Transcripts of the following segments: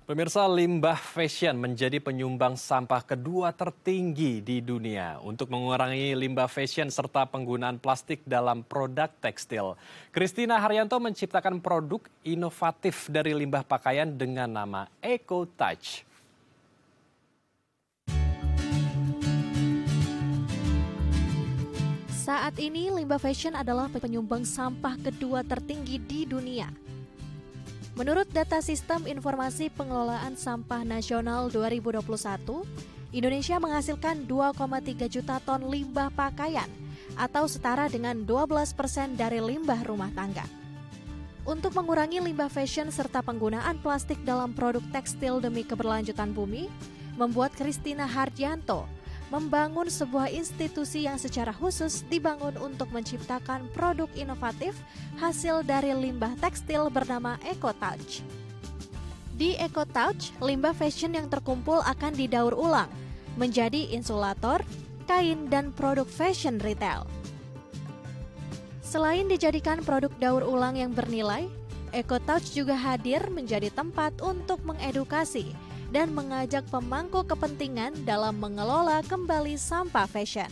Pemirsa, limbah fashion menjadi penyumbang sampah kedua tertinggi di dunia. Untuk mengurangi limbah fashion serta penggunaan plastik dalam produk tekstil, Christina Haryanto menciptakan produk inovatif dari limbah pakaian dengan nama Eco Touch. Saat ini, limbah fashion adalah penyumbang sampah kedua tertinggi di dunia. Menurut data Sistem Informasi Pengelolaan Sampah Nasional 2021, Indonesia menghasilkan 2,3 juta ton limbah pakaian atau setara dengan 12% dari limbah rumah tangga. Untuk mengurangi limbah fashion serta penggunaan plastik dalam produk tekstil demi keberlanjutan bumi, membuat Christina Haryanto membangun sebuah institusi yang secara khusus dibangun untuk menciptakan produk inovatif hasil dari limbah tekstil bernama Eco Touch. Di Eco Touch, limbah fashion yang terkumpul akan didaur ulang menjadi insulator, kain, dan produk fashion retail. Selain dijadikan produk daur ulang yang bernilai, Eco Touch juga hadir menjadi tempat untuk mengedukasi dan mengajak pemangku kepentingan dalam mengelola kembali sampah fashion.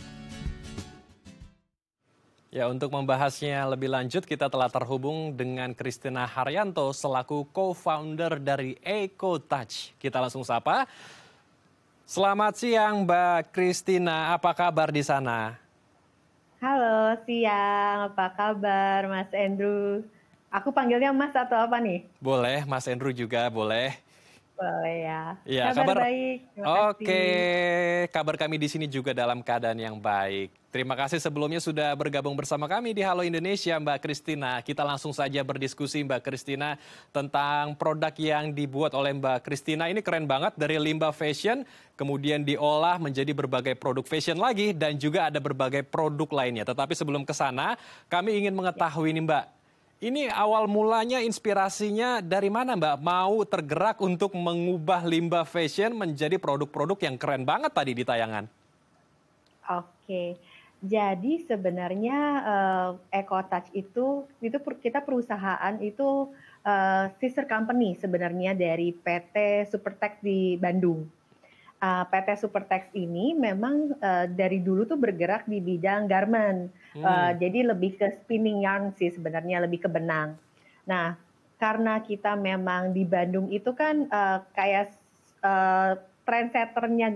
Ya, untuk membahasnya lebih lanjut kita telah terhubung dengan Christina Haryanto selaku co-founder dari Eco Touch. Kita langsung sapa. Selamat siang Mbak Christina, apa kabar di sana? Halo, siang. Apa kabar Mas Andrew? Aku panggilnya Mas atau apa nih? Boleh, Mas Andrew juga boleh. Boleh ya. Ya, kabar baik. Terima kasih. Oke, kabar kami di sini juga dalam keadaan yang baik. Terima kasih sebelumnya sudah bergabung bersama kami di Halo Indonesia, Mbak Christina. Kita langsung saja berdiskusi, Mbak Christina, tentang produk yang dibuat oleh Mbak Christina. Ini keren banget, dari limbah fashion, kemudian diolah menjadi berbagai produk fashion lagi, dan juga ada berbagai produk lainnya. Tetapi sebelum ke sana, kami ingin mengetahui nih, Mbak. Ini awal mulanya inspirasinya dari mana Mbak? Mau tergerak untuk mengubah limbah fashion menjadi produk-produk yang keren banget tadi di tayangan. Oke. Jadi sebenarnya Eco Touch itu kita perusahaan itu sister company sebenarnya dari PT Supertex di Bandung. PT Supertex ini memang dari dulu tuh bergerak di bidang garment. Jadi lebih ke spinning yarn sih sebenarnya, lebih ke benang. Nah, karena kita memang di Bandung itu kan kayak trendsetternya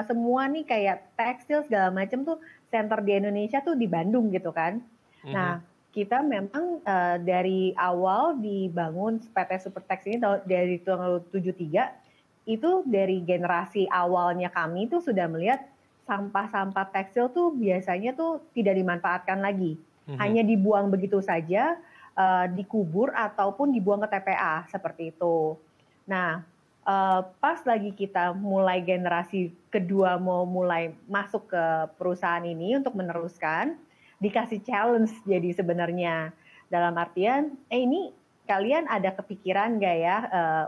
semua nih kayak tekstil segala macam tuh center di Indonesia tuh di Bandung gitu kan. Nah, kita memang dari awal dibangun PT Supertex ini dari tahun 73 itu dari generasi awalnya kami tuh sudah melihat sampah-sampah tekstil tuh biasanya tuh tidak dimanfaatkan lagi. Hanya dibuang begitu saja, dikubur ataupun dibuang ke TPA seperti itu. Nah, pas lagi kita mulai generasi kedua mau mulai masuk ke perusahaan ini untuk meneruskan, dikasih challenge jadi sebenarnya. Dalam artian, ini kalian ada kepikiran nggak ya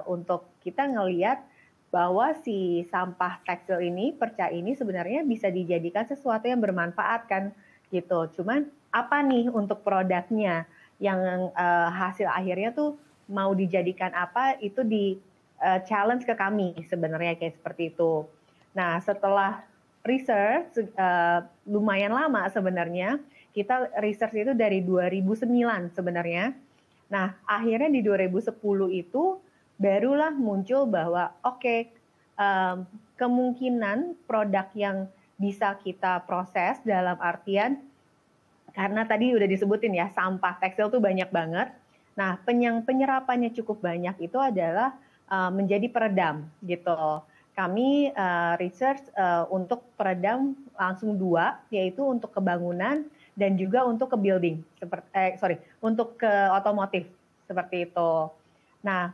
untuk kita ngelihat bahwa si sampah tekstil ini, perca ini sebenarnya bisa dijadikan sesuatu yang bermanfaat kan gitu. Cuman apa nih untuk produknya yang hasil akhirnya tuh mau dijadikan apa itu di challenge ke kami sebenarnya kayak seperti itu. Nah setelah research lumayan lama sebenarnya, kita research itu dari 2009 sebenarnya. Nah akhirnya di 2010 itu barulah muncul bahwa kemungkinan produk yang bisa kita proses dalam artian, karena tadi udah disebutin ya, sampah tekstil tuh banyak banget. Nah, penyerapannya cukup banyak itu adalah menjadi peredam gitu. Kami research untuk peredam langsung dua, yaitu untuk kebangunan dan juga untuk ke building, untuk ke otomotif seperti itu. Nah,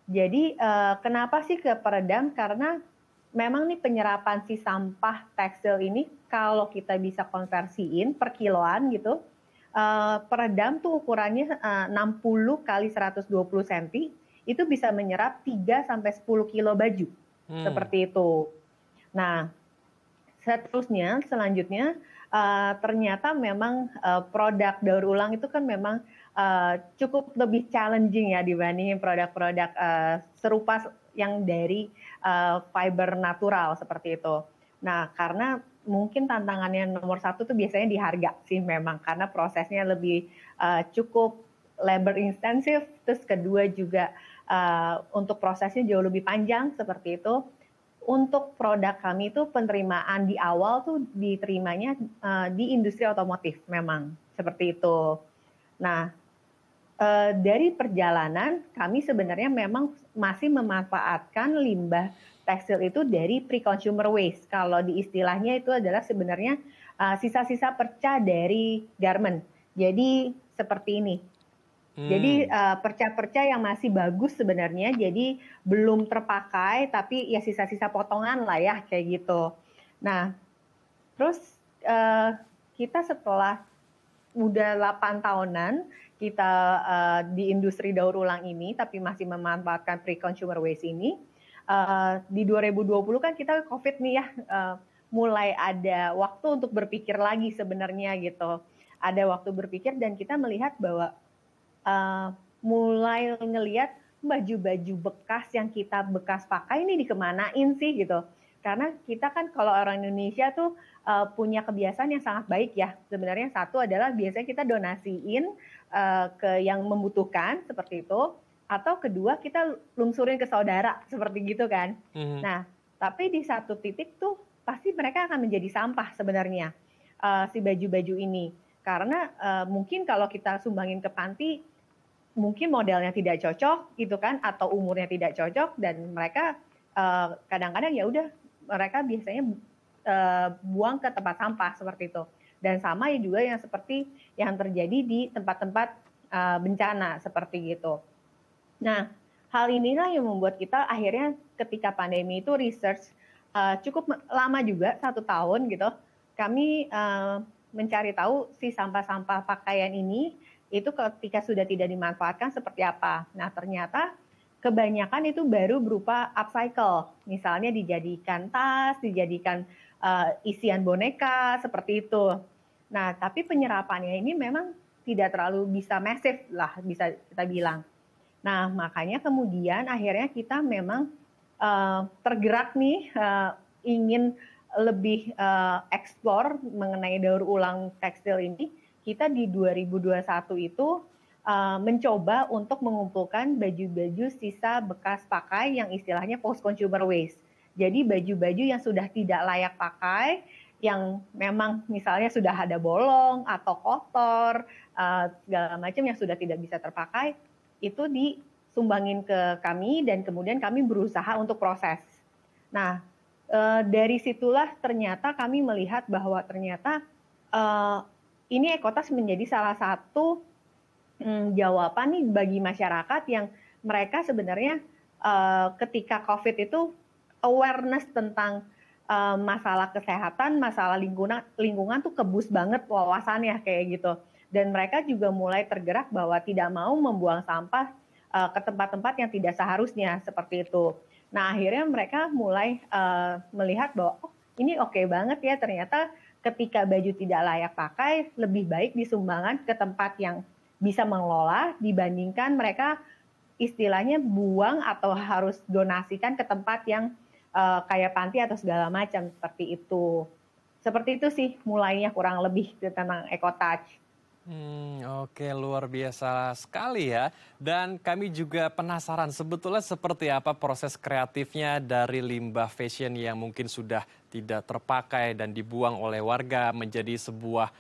jadi kenapa sih ke peredam? Karena memang nih penyerapan si sampah tekstil ini kalau kita bisa konversiin per kiloan gitu, peredam tuh ukurannya 60 kali 120 cm, itu bisa menyerap 3 sampai 10 kilo baju. Seperti itu. Nah, selanjutnya ternyata memang produk daur ulang itu kan memang cukup lebih challenging ya dibandingin produk-produk serupa yang dari fiber natural seperti itu. Nah, karena mungkin tantangannya nomor satu tuh biasanya di harga sih memang, karena prosesnya lebih cukup labor intensif, terus kedua juga untuk prosesnya jauh lebih panjang seperti itu. Untuk produk kami itu penerimaan di awal tuh diterimanya di industri otomotif memang seperti itu. Nah, dari perjalanan kami sebenarnya memang masih memanfaatkan limbah tekstil itu dari pre-consumer waste. Kalau di istilahnya itu adalah sebenarnya sisa-sisa perca dari garment. Jadi seperti ini. Jadi perca-perca yang masih bagus sebenarnya, jadi belum terpakai, tapi ya sisa-sisa potongan lah ya, kayak gitu. Nah, terus kita setelah udah 8 tahunan, kita di industri daur ulang ini, tapi masih memanfaatkan pre-consumer waste ini, di 2020 kan kita COVID nih ya, mulai ada waktu untuk berpikir lagi sebenarnya gitu. Ada waktu berpikir dan kita melihat bahwa mulai ngelihat baju-baju bekas yang kita bekas pakai ini dikemanain sih gitu. Karena kita kan kalau orang Indonesia tuh punya kebiasaan yang sangat baik ya. Sebenarnya satu adalah biasanya kita donasiin ke yang membutuhkan seperti itu. Atau kedua kita lungsurin ke saudara seperti gitu kan. Nah, tapi di satu titik tuh pasti mereka akan menjadi sampah sebenarnya si baju-baju ini. Karena mungkin kalau kita sumbangin ke panti, mungkin modelnya tidak cocok gitu kan, atau umurnya tidak cocok, dan mereka kadang-kadang ya udah mereka biasanya buang ke tempat sampah seperti itu. Dan sama ya juga yang seperti yang terjadi di tempat-tempat bencana seperti gitu. Nah, hal inilah yang membuat kita akhirnya ketika pandemi itu research cukup lama juga, 1 tahun gitu. Kami mencari tahu si sampah-sampah pakaian ini itu ketika sudah tidak dimanfaatkan seperti apa. Nah, ternyata kebanyakan itu baru berupa upcycle. Misalnya dijadikan tas, dijadikan isian boneka, seperti itu. Nah, tapi penyerapannya ini memang tidak terlalu bisa masif lah, bisa kita bilang. Nah, makanya kemudian akhirnya kita memang tergerak nih, ingin lebih eksplor mengenai daur ulang tekstil ini. Kita di 2021 itu mencoba untuk mengumpulkan baju-baju sisa bekas pakai yang istilahnya post-consumer waste. Jadi baju-baju yang sudah tidak layak pakai, yang memang misalnya sudah ada bolong atau kotor, segala macam yang sudah tidak bisa terpakai, itu disumbangin ke kami dan kemudian kami berusaha untuk proses. Nah, dari situlah ternyata kami melihat bahwa ternyata ini Ekotas menjadi salah satu jawaban nih bagi masyarakat yang mereka sebenarnya ketika COVID itu awareness tentang masalah kesehatan, masalah lingkungan tuh kebus banget wawasannya kayak gitu. Dan mereka juga mulai tergerak bahwa tidak mau membuang sampah ke tempat-tempat yang tidak seharusnya seperti itu. Nah, akhirnya mereka mulai melihat bahwa ini oke banget ya, ternyata ketika baju tidak layak pakai, lebih baik disumbangkan ke tempat yang bisa mengelola dibandingkan mereka istilahnya buang atau harus donasikan ke tempat yang kayak panti atau segala macam seperti itu. Seperti itu sih mulainya kurang lebih tentang EcoTouch. Oke, luar biasa sekali ya. Dan kami juga penasaran sebetulnya seperti apa proses kreatifnya dari limbah fashion yang mungkin sudah tidak terpakai dan dibuang oleh warga menjadi sebuah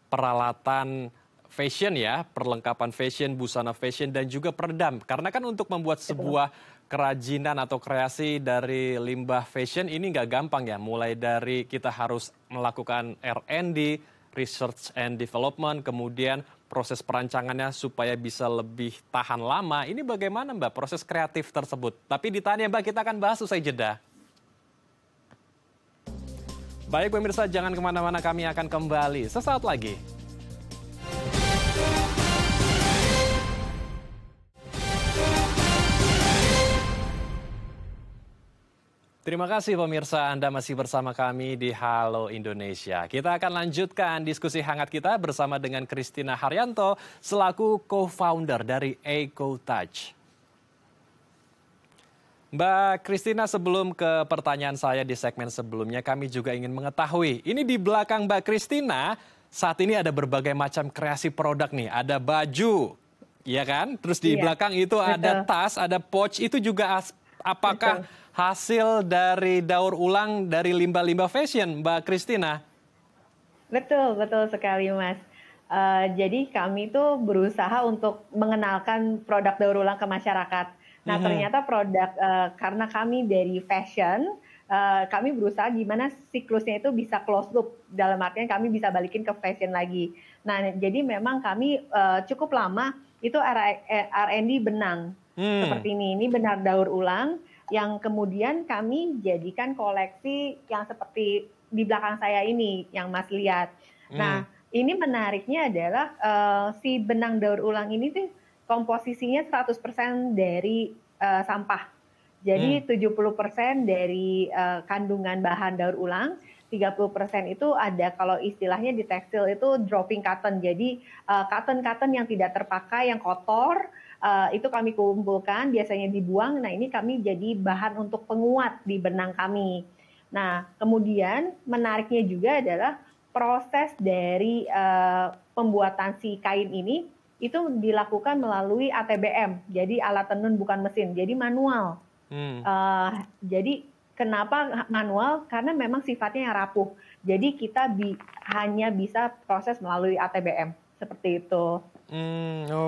peralatan fashion ya, perlengkapan fashion, busana fashion dan juga peredam. Karena kan untuk membuat sebuah kerajinan atau kreasi dari limbah fashion ini nggak gampang ya. Mulai dari kita harus melakukan R&D, Research and Development, kemudian proses perancangannya supaya bisa lebih tahan lama. Ini bagaimana Mbak proses kreatif tersebut? Tapi ditanya Mbak, kita akan bahas usai jeda. Baik pemirsa, jangan kemana-mana, kami akan kembali sesaat lagi. Terima kasih pemirsa, Anda masih bersama kami di Halo Indonesia. Kita akan lanjutkan diskusi hangat kita bersama dengan Christina Haryanto selaku co-founder dari EcoTouch. Mbak Christina, sebelum ke pertanyaan saya di segmen sebelumnya, kami juga ingin mengetahui, ini di belakang Mbak Christina, saat ini ada berbagai macam kreasi produk nih, ada baju, ya kan? Terus di belakang itu ada tas, ada pouch, itu juga apakah hasil dari daur ulang dari limbah-limbah fashion, Mbak Christina? Betul, betul sekali Mas. Jadi kami tuh berusaha untuk mengenalkan produk daur ulang ke masyarakat. Nah, ternyata produk karena kami dari fashion, kami berusaha gimana siklusnya itu bisa close loop, dalam artian kami bisa balikin ke fashion lagi. Nah, jadi memang kami cukup lama itu R&D benang seperti ini benar daur ulang yang kemudian kami jadikan koleksi yang seperti di belakang saya ini yang Mas lihat. Nah, ini menariknya adalah si benang daur ulang ini tuh komposisinya 100% dari sampah. Jadi 70% dari kandungan bahan daur ulang, 30% itu ada kalau istilahnya di tekstil itu dropping cotton. Jadi cotton-cotton yang tidak terpakai, yang kotor, itu kami kumpulkan, biasanya dibuang. Nah, ini kami jadi bahan untuk penguat di benang kami. Nah, kemudian menariknya juga adalah proses dari pembuatan si kain ini itu dilakukan melalui ATBM, jadi alat tenun bukan mesin, jadi manual. Jadi kenapa manual? Karena memang sifatnya yang rapuh. Jadi kita hanya bisa proses melalui ATBM, seperti itu.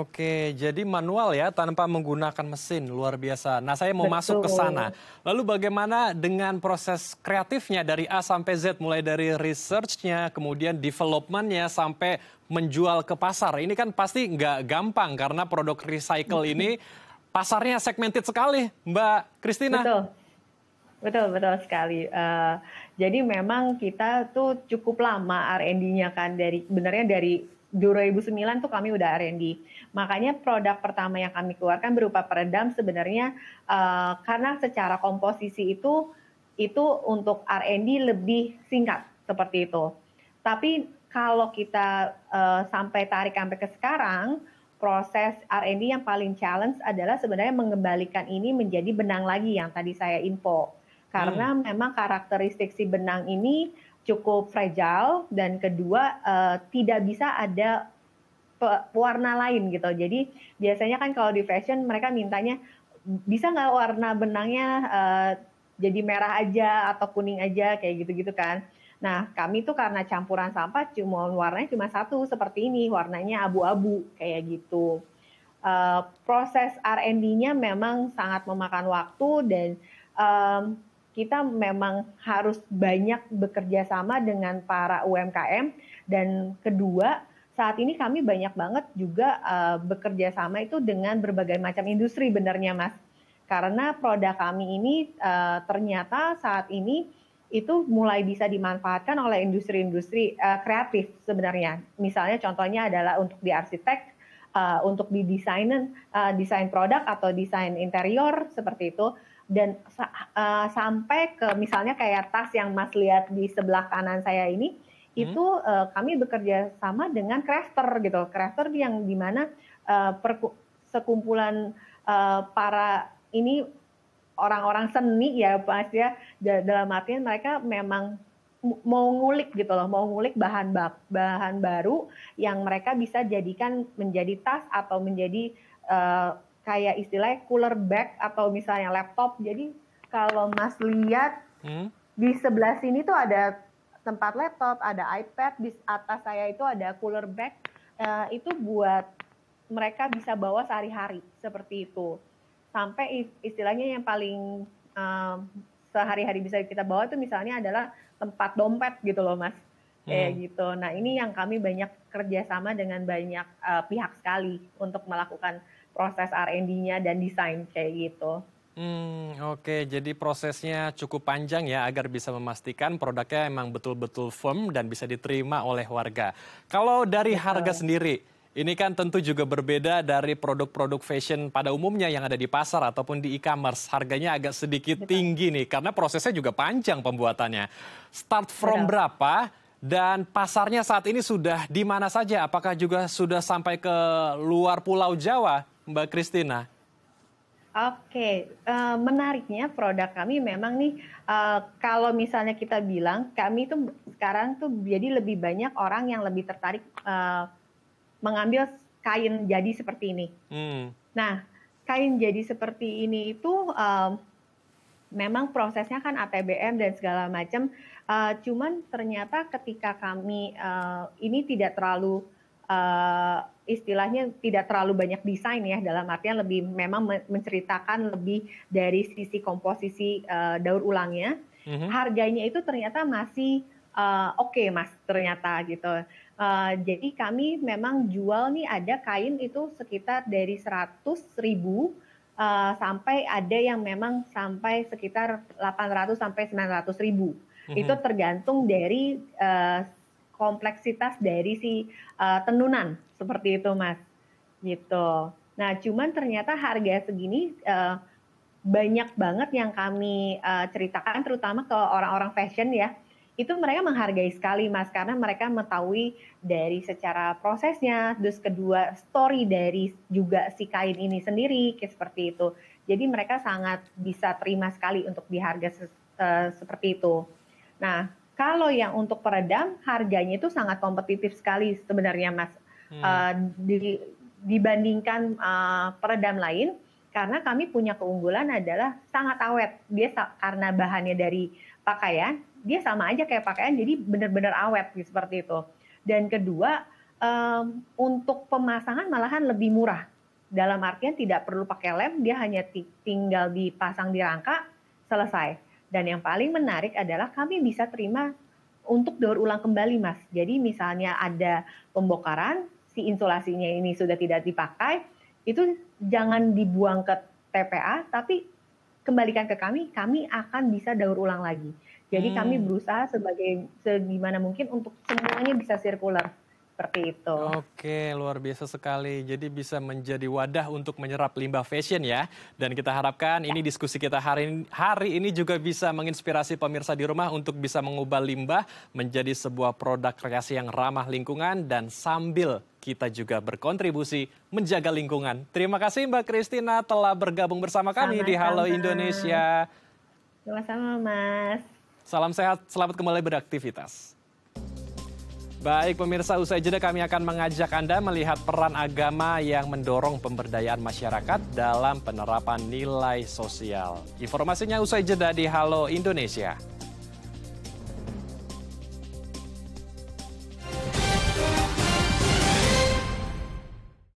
Oke, jadi manual ya tanpa menggunakan mesin, luar biasa. Nah, saya mau masuk ke sana. Lalu bagaimana dengan proses kreatifnya dari A sampai Z, mulai dari research-nya, kemudian development-nya sampai menjual ke pasar. Ini kan pasti nggak gampang karena produk recycle ini pasarnya segmented sekali, Mbak Christina. Betul sekali. Jadi memang kita tuh cukup lama R&D-nya kan sebenarnya dari 2009 tuh kami udah R&D. Makanya produk pertama yang kami keluarkan berupa peredam sebenarnya karena secara komposisi itu untuk R&D lebih singkat seperti itu. Tapi kalau kita sampai ke sekarang, proses R&D yang paling challenge adalah sebenarnya mengembalikan ini menjadi benang lagi yang tadi saya info. Karena memang karakteristik si benang ini cukup fragile dan kedua tidak bisa ada warna lain gitu. Jadi biasanya kan kalau di fashion mereka mintanya bisa nggak warna benangnya jadi merah aja atau kuning aja kayak gitu-gitu kan. Nah, kami tuh karena campuran sampah warnanya cuma satu seperti ini, warnanya abu-abu kayak gitu. Proses R&D-nya memang sangat memakan waktu dan kita memang harus banyak bekerja sama dengan para UMKM dan kedua saat ini kami banyak banget juga bekerja sama itu dengan berbagai macam industri benernya Mas. Karena produk kami ini ternyata saat ini itu mulai bisa dimanfaatkan oleh industri-industri kreatif sebenarnya. Misalnya contohnya adalah untuk di arsitek, untuk di desain produk atau desain interior seperti itu. Dan sampai ke misalnya kayak tas yang Mas lihat di sebelah kanan saya ini, itu kami bekerja sama dengan crafter gitu. Crafter yang dimana sekumpulan para ini orang-orang seni ya Mas ya, dalam artian mereka memang mau ngulik gitu loh, mau ngulik bahan baru yang mereka bisa jadikan menjadi tas atau menjadi kayak istilahnya cooler bag atau misalnya laptop. Jadi kalau Mas lihat di sebelah sini tuh ada tempat laptop, ada iPad, di atas saya itu ada cooler bag. Itu buat mereka bisa bawa sehari-hari seperti itu. Sampai istilahnya yang paling sehari-hari bisa kita bawa itu misalnya adalah tempat dompet gitu loh Mas. Kayak gitu. Nah ini yang kami banyak kerjasama dengan banyak pihak sekali untuk melakukan proses R&D-nya dan desain kayak gitu. Oke, jadi prosesnya cukup panjang ya agar bisa memastikan produknya emang betul-betul firm dan bisa diterima oleh warga. Kalau dari harga sendiri, ini kan tentu juga berbeda dari produk-produk fashion pada umumnya yang ada di pasar ataupun di e-commerce. Harganya agak sedikit tinggi nih karena prosesnya juga panjang pembuatannya. Start from berapa? Dan pasarnya saat ini sudah di mana saja? Apakah juga sudah sampai ke luar Pulau Jawa, Mbak Christina? Oke, menariknya produk kami memang nih, kalau misalnya kita bilang, kami tuh sekarang tuh jadi lebih banyak orang yang lebih tertarik mengambil kain jadi seperti ini. Nah, kain jadi seperti ini itu memang prosesnya kan ATBM dan segala macam, cuman ternyata ketika kami ini tidak terlalu istilahnya tidak terlalu banyak desain ya, dalam artian lebih memang menceritakan lebih dari sisi komposisi daur ulangnya. Harganya itu ternyata masih oke, Mas, ternyata gitu. Jadi kami memang jual nih ada kain itu sekitar dari 100.000 sampai ada yang memang sampai sekitar 800 sampai 900.000. Itu tergantung dari kompleksitas dari si tenunan seperti itu, Mas, gitu. Nah, cuman ternyata harga segini banyak banget yang kami ceritakan, terutama ke orang-orang fashion ya, itu mereka menghargai sekali, Mas, karena mereka mengetahui dari secara prosesnya, terus kedua story dari juga si kain ini sendiri, kayak seperti itu. Jadi mereka sangat bisa terima sekali untuk di harga seperti itu. Nah, kalau yang untuk peredam, harganya itu sangat kompetitif sekali sebenarnya, Mas. Dibandingkan peredam lain, karena kami punya keunggulan adalah sangat awet. Dia karena bahannya dari pakaian, dia sama aja kayak pakaian, jadi benar-benar awet seperti itu. Dan kedua, untuk pemasangan malahan lebih murah. Dalam artian tidak perlu pakai lem, dia hanya tinggal dipasang di rangka, selesai. Dan yang paling menarik adalah kami bisa terima untuk daur ulang kembali, Mas. Jadi misalnya ada pembongkaran, si insulasinya ini sudah tidak dipakai, itu jangan dibuang ke TPA, tapi kembalikan ke kami akan bisa daur ulang lagi. Jadi kami berusaha segimana mungkin untuk semuanya bisa sirkular. Seperti itu. Oke, luar biasa sekali. Jadi bisa menjadi wadah untuk menyerap limbah fashion ya. Dan kita harapkan ini diskusi kita hari ini juga bisa menginspirasi pemirsa di rumah untuk bisa mengubah limbah menjadi sebuah produk kreasi yang ramah lingkungan dan sambil kita juga berkontribusi menjaga lingkungan. Terima kasih Mbak Christina telah bergabung bersama kami di Halo Indonesia. Sama-sama, Mas. Salam sehat, selamat kembali beraktivitas. Baik pemirsa, usai jeda kami akan mengajak Anda melihat peran agama yang mendorong pemberdayaan masyarakat dalam penerapan nilai sosial. Informasinya usai jeda di Halo Indonesia.